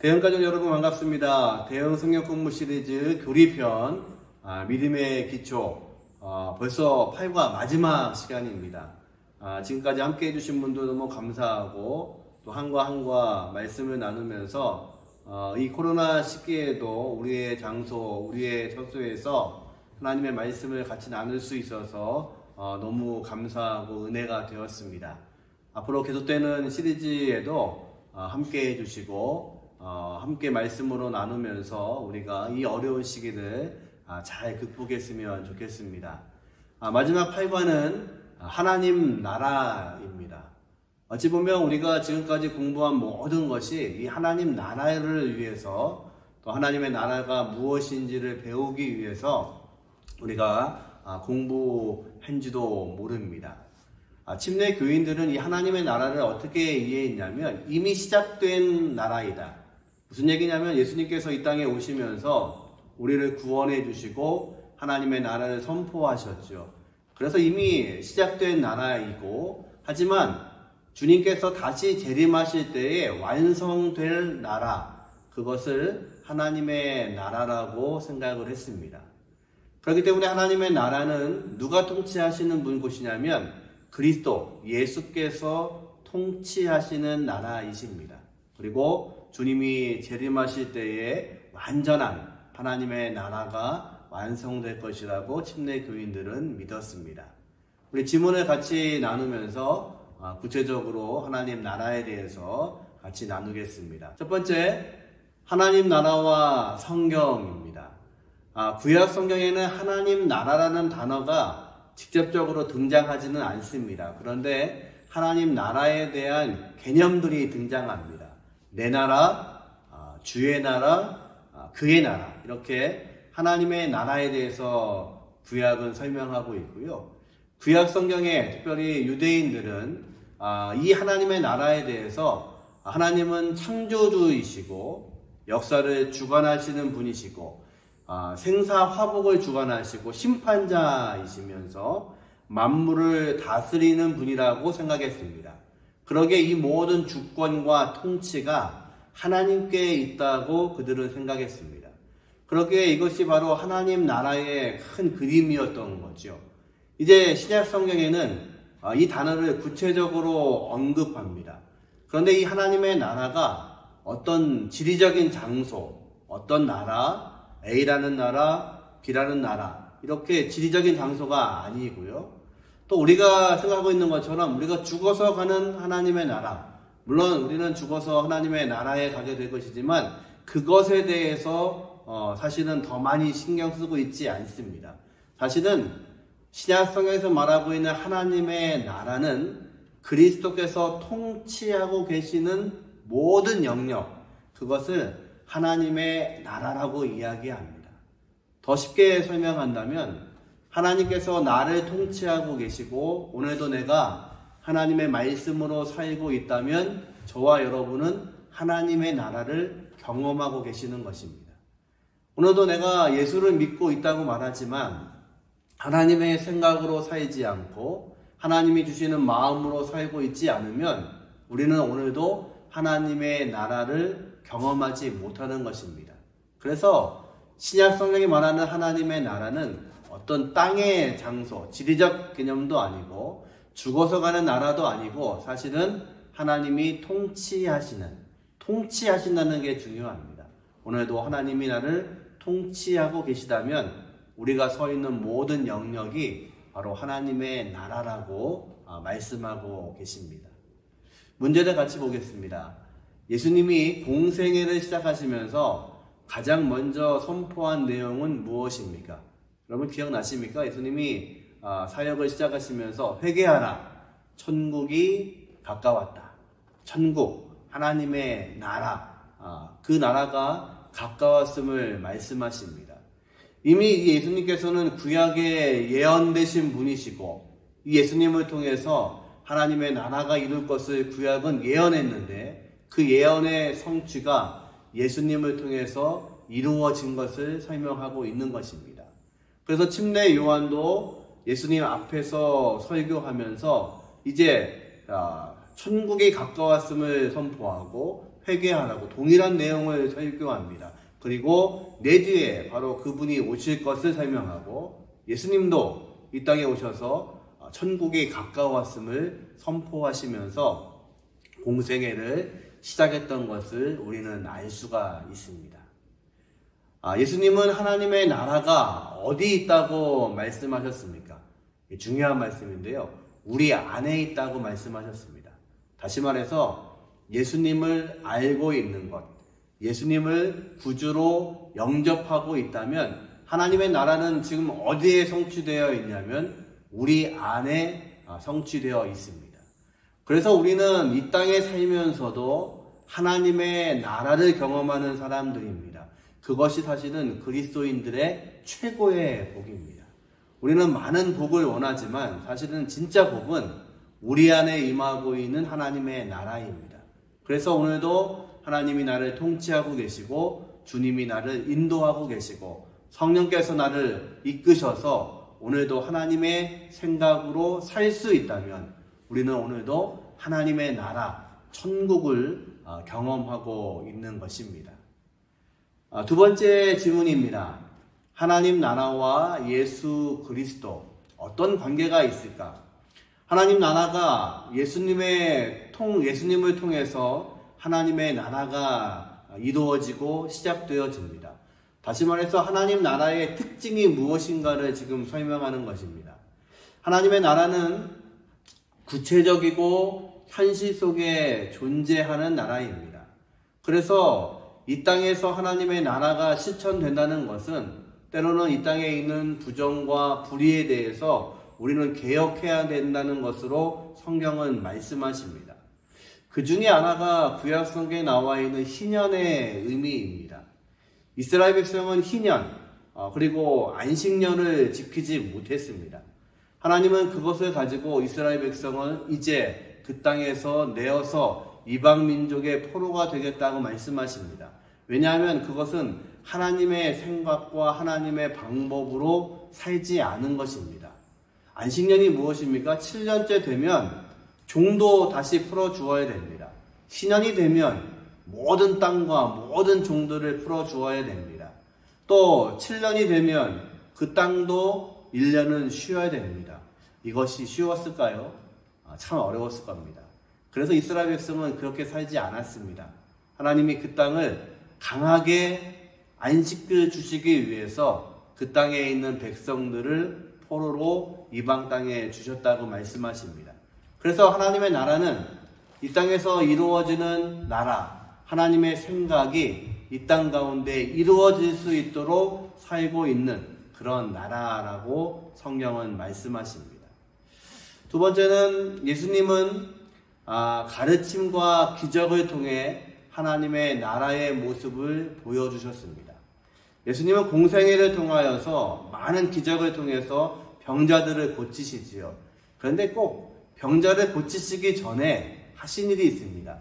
대형가족 여러분 반갑습니다. 대형 성경 공부 시리즈 교리편 믿음의 기초 벌써 8과 마지막 시간입니다. 지금까지 함께 해주신 분들 너무 감사하고 또 한과 말씀을 나누면서 이 코로나 시기에도 우리의 장소, 우리의 처소에서 하나님의 말씀을 같이 나눌 수 있어서 너무 감사하고 은혜가 되었습니다. 앞으로 계속되는 시리즈에도 함께 해주시고 함께 말씀으로 나누면서 우리가 이 어려운 시기를 잘 극복했으면 좋겠습니다. 마지막 8과는 하나님 나라입니다. 어찌 보면 우리가 지금까지 공부한 모든 것이 이 하나님 나라를 위해서 또 하나님의 나라가 무엇인지를 배우기 위해서 우리가 공부한지도 모릅니다. 침례 교인들은 이 하나님의 나라를 어떻게 이해했냐면 이미 시작된 나라이다. 무슨 얘기냐면 예수님께서 이 땅에 오시면서 우리를 구원해 주시고 하나님의 나라를 선포하셨죠. 그래서 이미 시작된 나라이고, 하지만 주님께서 다시 재림하실 때에 완성될 나라, 그것을 하나님의 나라라고 생각을 했습니다. 그렇기 때문에 하나님의 나라는 누가 통치하시는 곳이냐면 그리스도, 예수께서 통치하시는 나라이십니다. 그리고 주님이 재림하실 때에 완전한 하나님의 나라가 완성될 것이라고 침례 교인들은 믿었습니다. 우리 지문을 같이 나누면서 구체적으로 하나님 나라에 대해서 같이 나누겠습니다. 첫 번째, 하나님 나라와 성경입니다. 구약 성경에는 하나님 나라라는 단어가 직접적으로 등장하지는 않습니다. 그런데 하나님 나라에 대한 개념들이 등장합니다. 내 나라, 주의 나라, 그의 나라, 이렇게 하나님의 나라에 대해서 구약은 설명하고 있고요. 구약 성경에 특별히 유대인들은 이 하나님의 나라에 대해서 하나님은 창조주이시고 역사를 주관하시는 분이시고 생사화복을 주관하시고 심판자이시면서 만물을 다스리는 분이라고 생각했습니다. 그러기에 이 모든 주권과 통치가 하나님께 있다고 그들은 생각했습니다. 그러기에 이것이 바로 하나님 나라의 큰 그림이었던 거죠. 이제 신약 성경에는 이 단어를 구체적으로 언급합니다. 그런데 이 하나님의 나라가 어떤 지리적인 장소, 어떤 나라, A라는 나라, B라는 나라, 이렇게 지리적인 장소가 아니고요. 또 우리가 생각하고 있는 것처럼 우리가 죽어서 가는 하나님의 나라, 물론 우리는 죽어서 하나님의 나라에 가게 될 것이지만 그것에 대해서 사실은 더 많이 신경 쓰고 있지 않습니다. 사실은 신약 성경에서 말하고 있는 하나님의 나라는 그리스도께서 통치하고 계시는 모든 영역, 그것을 하나님의 나라라고 이야기합니다. 더 쉽게 설명한다면 하나님께서 나를 통치하고 계시고 오늘도 내가 하나님의 말씀으로 살고 있다면 저와 여러분은 하나님의 나라를 경험하고 계시는 것입니다. 오늘도 내가 예수를 믿고 있다고 말하지만 하나님의 생각으로 살지 않고 하나님이 주시는 마음으로 살고 있지 않으면 우리는 오늘도 하나님의 나라를 경험하지 못하는 것입니다. 그래서 신약 성경이 말하는 하나님의 나라는 어떤 땅의 장소, 지리적 개념도 아니고 죽어서 가는 나라도 아니고 사실은 하나님이 통치하신다는 게 중요합니다. 오늘도 하나님이 나를 통치하고 계시다면 우리가 서 있는 모든 영역이 바로 하나님의 나라라고 말씀하고 계십니다. 문제를 같이 보겠습니다. 예수님이 공생애를 시작하시면서 가장 먼저 선포한 내용은 무엇입니까? 여러분 기억나십니까? 예수님이 사역을 시작하시면서 회개하라, 천국이 가까웠다. 천국, 하나님의 나라, 그 나라가 가까웠음을 말씀하십니다. 이미 예수님께서는 구약에 예언되신 분이시고 이 예수님을 통해서 하나님의 나라가 이룰 것을 구약은 예언했는데 그 예언의 성취가 예수님을 통해서 이루어진 것을 설명하고 있는 것입니다. 그래서 침례 요한도 예수님 앞에서 설교하면서 이제 천국이 가까웠음을 선포하고 회개하라고 동일한 내용을 설교합니다. 그리고 내 뒤에 바로 그분이 오실 것을 설명하고 예수님도 이 땅에 오셔서 천국이 가까웠음을 선포하시면서 공생애를 시작했던 것을 우리는 알 수가 있습니다. 예수님은 하나님의 나라가 어디 있다고 말씀하셨습니까? 중요한 말씀인데요. 우리 안에 있다고 말씀하셨습니다. 다시 말해서 예수님을 알고 있는 것, 예수님을 구주로 영접하고 있다면 하나님의 나라는 지금 어디에 성취되어 있냐면 우리 안에 성취되어 있습니다. 그래서 우리는 이 땅에 살면서도 하나님의 나라를 경험하는 사람들입니다. 그것이 사실은 그리스도인들의 최고의 복입니다. 우리는 많은 복을 원하지만 사실은 진짜 복은 우리 안에 임하고 있는 하나님의 나라입니다. 그래서 오늘도 하나님이 나를 통치하고 계시고 주님이 나를 인도하고 계시고 성령께서 나를 이끄셔서 오늘도 하나님의 생각으로 살 수 있다면 우리는 오늘도 하나님의 나라, 천국을 경험하고 있는 것입니다. 두 번째 질문입니다. 하나님 나라와 예수 그리스도 어떤 관계가 있을까? 하나님 나라가 예수님을 통해서 하나님의 나라가 이루어지고 시작되어집니다. 다시 말해서 하나님 나라의 특징이 무엇인가를 지금 설명하는 것입니다. 하나님의 나라는 구체적이고 현실 속에 존재하는 나라입니다. 그래서 이 땅에서 하나님의 나라가 실천된다는 것은 때로는 이 땅에 있는 부정과 불의에 대해서 우리는 개혁해야 된다는 것으로 성경은 말씀하십니다. 그 중에 하나가 구약성경에 나와 있는 희년의 의미입니다. 이스라엘 백성은 희년 그리고 안식년을 지키지 못했습니다. 하나님은 그것을 가지고 이스라엘 백성을 이제 그 땅에서 내어서 이방 민족의 포로가 되겠다고 말씀하십니다. 왜냐하면 그것은 하나님의 생각과 하나님의 방법으로 살지 않은 것입니다. 안식년이 무엇입니까? 7년째 되면 종도 다시 풀어주어야 됩니다. 신년이 되면 모든 땅과 모든 종들을 풀어주어야 됩니다. 또 7년이 되면 그 땅도 1년은 쉬어야 됩니다. 이것이 쉬웠을까요? 참 어려웠을 겁니다. 그래서 이스라엘 백성은 그렇게 살지 않았습니다. 하나님이 그 땅을 강하게 안식을 주시기 위해서 그 땅에 있는 백성들을 포로로 이방 땅에 주셨다고 말씀하십니다. 그래서 하나님의 나라는 이 땅에서 이루어지는 나라, 하나님의 생각이 이 땅 가운데 이루어질 수 있도록 살고 있는 그런 나라라고 성경은 말씀하십니다. 두 번째는 예수님은 가르침과 기적을 통해 하나님의 나라의 모습을 보여주셨습니다. 예수님은 공생애를 통하여서 많은 기적을 통해서 병자들을 고치시지요. 그런데 꼭 병자를 고치시기 전에 하신 일이 있습니다.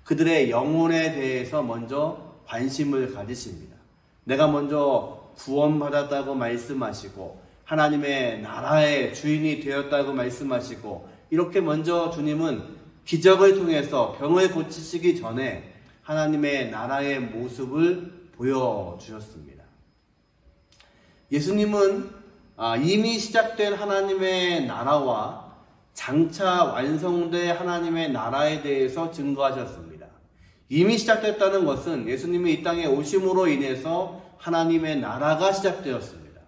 그들의 영혼에 대해서 먼저 관심을 가지십니다. 내가 먼저 구원받았다고 말씀하시고 하나님의 나라의 주인이 되었다고 말씀하시고 이렇게 먼저 주님은 기적을 통해서 병을 고치시기 전에 하나님의 나라의 모습을 보여주셨습니다. 예수님은 이미 시작된 하나님의 나라와 장차 완성될 하나님의 나라에 대해서 증거하셨습니다. 이미 시작됐다는 것은 예수님이 이 땅에 오심으로 인해서 하나님의 나라가 시작되었습니다.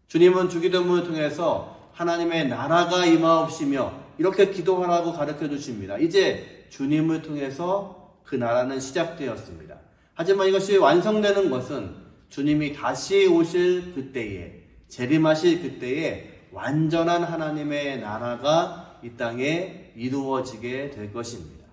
주님은 주기도문을 통해서 하나님의 나라가 임하옵시며 이렇게 기도하라고 가르쳐 주십니다. 이제 주님을 통해서 그 나라는 시작되었습니다. 하지만 이것이 완성되는 것은 주님이 다시 오실 그때에, 재림하실 그때에 완전한 하나님의 나라가 이 땅에 이루어지게 될 것입니다.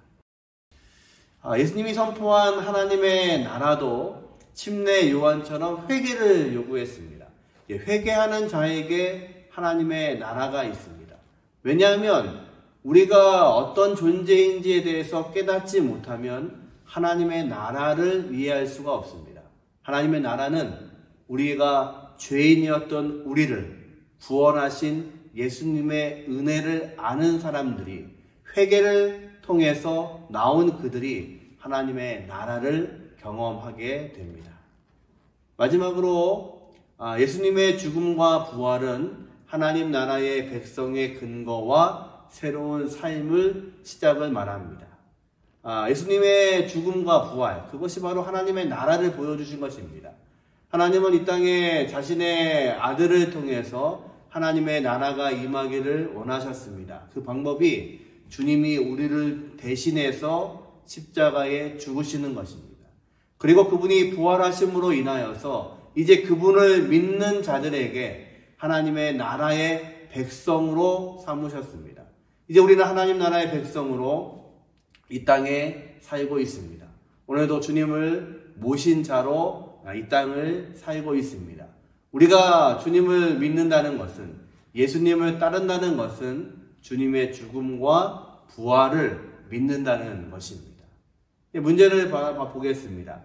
예수님이 선포한 하나님의 나라도 침례 요한처럼 회개를 요구했습니다. 회개하는 자에게 하나님의 나라가 있습니다. 왜냐하면 우리가 어떤 존재인지에 대해서 깨닫지 못하면 하나님의 나라를 이해할 수가 없습니다. 하나님의 나라는 우리가 죄인이었던 우리를 구원하신 예수님의 은혜를 아는 사람들이 회개를 통해서 나온 그들이 하나님의 나라를 경험하게 됩니다. 마지막으로 예수님의 죽음과 부활은 하나님 나라의 백성의 근거와 새로운 삶을 시작을 말합니다. 예수님의 죽음과 부활, 그것이 바로 하나님의 나라를 보여주신 것입니다. 하나님은 이 땅에 자신의 아들을 통해서 하나님의 나라가 임하기를 원하셨습니다. 그 방법이 주님이 우리를 대신해서 십자가에 죽으시는 것입니다. 그리고 그분이 부활하심으로 인하여서 이제 그분을 믿는 자들에게 하나님의 나라의 백성으로 삼으셨습니다. 이제 우리는 하나님 나라의 백성으로 이 땅에 살고 있습니다. 오늘도 주님을 모신 자로 이 땅을 살고 있습니다. 우리가 주님을 믿는다는 것은, 예수님을 따른다는 것은 주님의 죽음과 부활을 믿는다는 것입니다. 문제를 보겠습니다.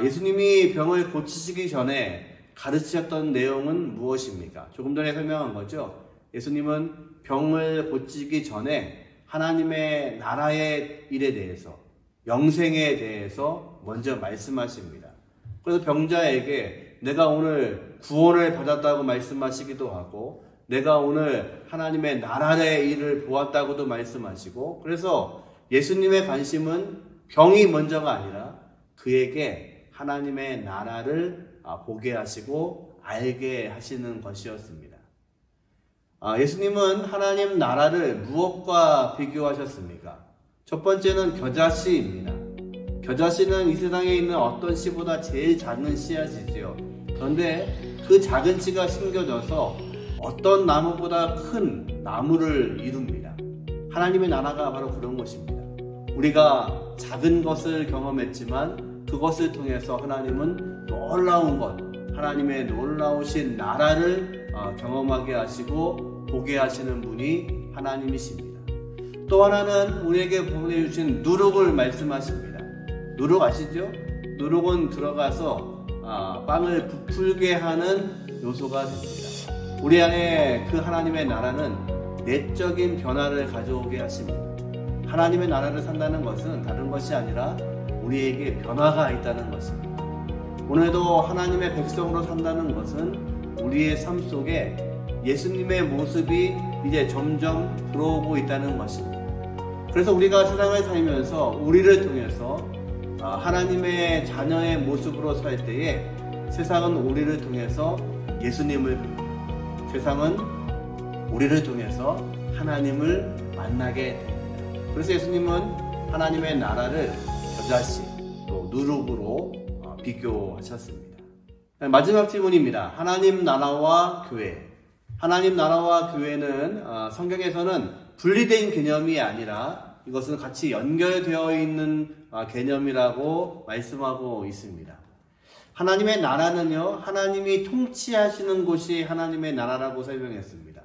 예수님이 병을 고치시기 전에 가르치셨던 내용은 무엇입니까? 조금 전에 설명한 거죠. 예수님은 병을 고치기 전에 하나님의 나라의 일에 대해서, 영생에 대해서 먼저 말씀하십니다. 그래서 병자에게 내가 오늘 구원을 받았다고 말씀하시기도 하고, 내가 오늘 하나님의 나라의 일을 보았다고도 말씀하시고, 그래서 예수님의 관심은 병이 먼저가 아니라 그에게 하나님의 나라를 보게 하시고 알게 하시는 것이었습니다. 예수님은 하나님 나라를 무엇과 비교하셨습니까? 첫 번째는 겨자씨입니다. 겨자씨는 이 세상에 있는 어떤 씨보다 제일 작은 씨앗이지요. 그런데 그 작은 씨가 심겨져서 어떤 나무보다 큰 나무를 이룹니다. 하나님의 나라가 바로 그런 것입니다. 우리가 작은 것을 경험했지만 그것을 통해서 하나님은 놀라운 것, 하나님의 놀라우신 나라를 경험하게 하시고 보게 하시는 분이 하나님이십니다. 또 하나는 우리에게 보내주신 누룩을 말씀하십니다. 누룩 아시죠? 누룩은 들어가서 빵을 부풀게 하는 요소가 됩니다. 우리 안에 그 하나님의 나라는 내적인 변화를 가져오게 하십니다. 하나님의 나라를 산다는 것은 다른 것이 아니라 우리에게 변화가 있다는 것입니다. 오늘도 하나님의 백성으로 산다는 것은 우리의 삶 속에 예수님의 모습이 이제 점점 들어오고 있다는 것입니다. 그래서 우리가 세상을 살면서 우리를 통해서 하나님의 자녀의 모습으로 살 때에 세상은 우리를 통해서 예수님을 봅니다. 세상은 우리를 통해서 하나님을 만나게 됩니다. 그래서 예수님은 하나님의 나라를 겨자씨, 또 누룩으로 비교하셨습니다. 마지막 질문입니다. 하나님 나라와 교회. 하나님 나라와 교회는 성경에서는 분리된 개념이 아니라 이것은 같이 연결되어 있는 개념이라고 말씀하고 있습니다. 하나님의 나라는요, 하나님이 통치하시는 곳이 하나님의 나라라고 설명했습니다.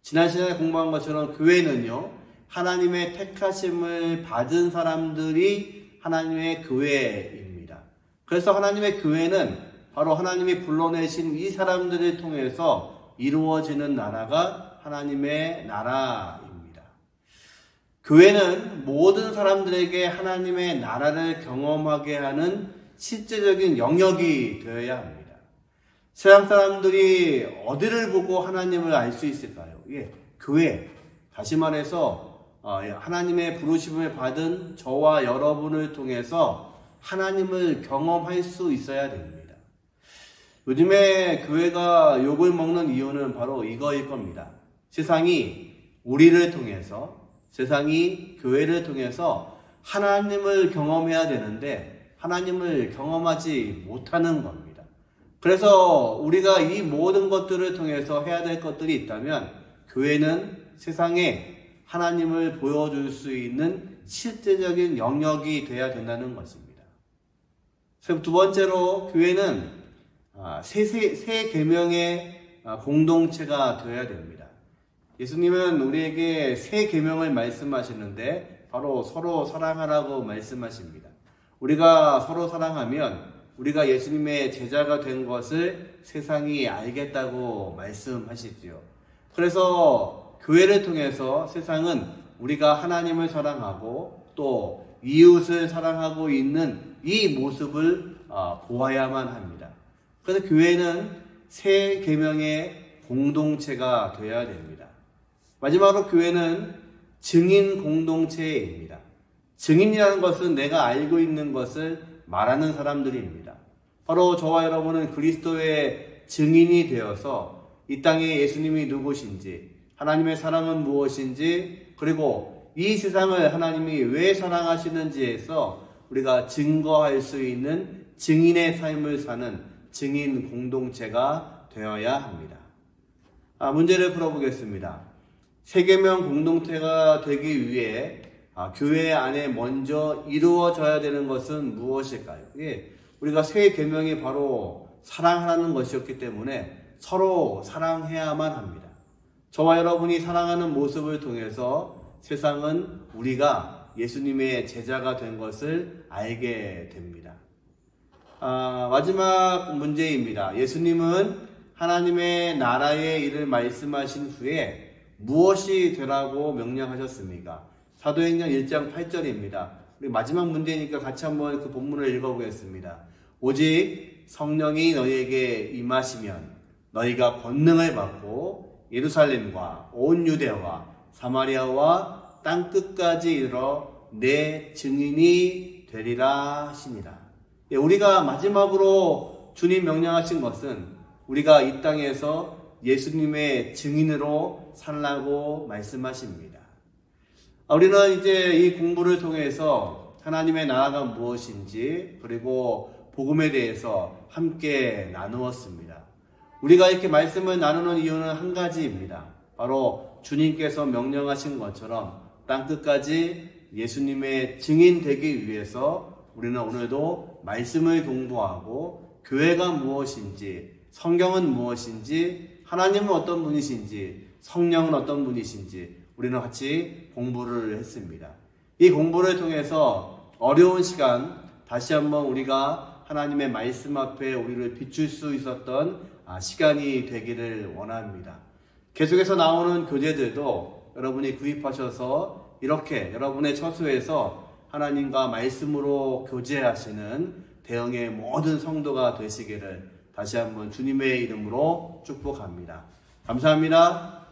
지난 시간에 공부한 것처럼 교회는요, 하나님의 택하심을 받은 사람들이 하나님의 교회입니다. 그래서 하나님의 교회는 바로 하나님이 불러내신 이 사람들을 통해서 이루어지는 나라가 하나님의 나라입니다. 교회는 모든 사람들에게 하나님의 나라를 경험하게 하는 실제적인 영역이 되어야 합니다. 세상 사람들이 어디를 보고 하나님을 알 수 있을까요? 교회. 다시 말해서 하나님의 부르심을 받은 저와 여러분을 통해서 하나님을 경험할 수 있어야 됩니다. 요즘에 교회가 욕을 먹는 이유는 바로 이거일 겁니다. 세상이 우리를 통해서, 세상이 교회를 통해서 하나님을 경험해야 되는데 하나님을 경험하지 못하는 겁니다. 그래서 우리가 이 모든 것들을 통해서 해야 될 것들이 있다면 교회는 세상에 하나님을 보여줄 수 있는 실제적인 영역이 되어야 된다는 것입니다. 두 번째로 교회는 새 계명의 공동체가 되어야 됩니다. 예수님은 우리에게 새 계명을 말씀하시는데 바로 서로 사랑하라고 말씀하십니다. 우리가 서로 사랑하면 우리가 예수님의 제자가 된 것을 세상이 알겠다고 말씀하시지요. 그래서 교회를 통해서 세상은 우리가 하나님을 사랑하고 또 이웃을 사랑하고 있는 이 모습을 보아야만 합니다. 그래서 교회는 새 계명의 공동체가 되어야 됩니다. 마지막으로 교회는 증인 공동체입니다. 증인이라는 것은 내가 알고 있는 것을 말하는 사람들입니다. 바로 저와 여러분은 그리스도의 증인이 되어서 이 땅에 예수님이 누구신지, 하나님의 사랑은 무엇인지, 그리고 이 세상을 하나님이 왜 사랑하시는지에서 우리가 증거할 수 있는 증인의 삶을 사는 증인 공동체가 되어야 합니다. 문제를 풀어보겠습니다. 세계명 공동체가 되기 위해 교회 안에 먼저 이루어져야 되는 것은 무엇일까요? 우리가 새 계명이 바로 사랑하라는 것이었기 때문에 서로 사랑해야만 합니다. 저와 여러분이 사랑하는 모습을 통해서 세상은 우리가 예수님의 제자가 된 것을 알게 됩니다. 마지막 문제입니다. 예수님은 하나님의 나라의 일을 말씀하신 후에 무엇이 되라고 명령하셨습니까? 사도행전 1장 8절입니다. 우리 마지막 문제니까 같이 한번 그 본문을 읽어보겠습니다. 오직 성령이 너희에게 임하시면 너희가 권능을 받고 예루살렘과 온 유대와 사마리아와 땅끝까지 이르러 내 증인이 되리라 하시니라. 우리가 마지막으로 주님 명령하신 것은 우리가 이 땅에서 예수님의 증인으로 살라고 말씀하십니다. 우리는 이제 이 공부를 통해서 하나님의 나라가 무엇인지 그리고 복음에 대해서 함께 나누었습니다. 우리가 이렇게 말씀을 나누는 이유는 한 가지입니다. 바로 주님께서 명령하신 것처럼 땅끝까지 예수님의 증인 되기 위해서 우리는 오늘도 말씀을 공부하고 교회가 무엇인지, 성경은 무엇인지, 하나님은 어떤 분이신지, 성령은 어떤 분이신지 우리는 같이 공부를 했습니다. 이 공부를 통해서 어려운 시간 다시 한번 우리가 하나님의 말씀 앞에 우리를 비출 수 있었던 시간이 되기를 원합니다. 계속해서 나오는 교재들도 여러분이 구입하셔서 이렇게 여러분의 처소에서 하나님과 말씀으로 교제하시는 대형의 모든 성도가 되시기를 다시 한번 주님의 이름으로 축복합니다. 감사합니다.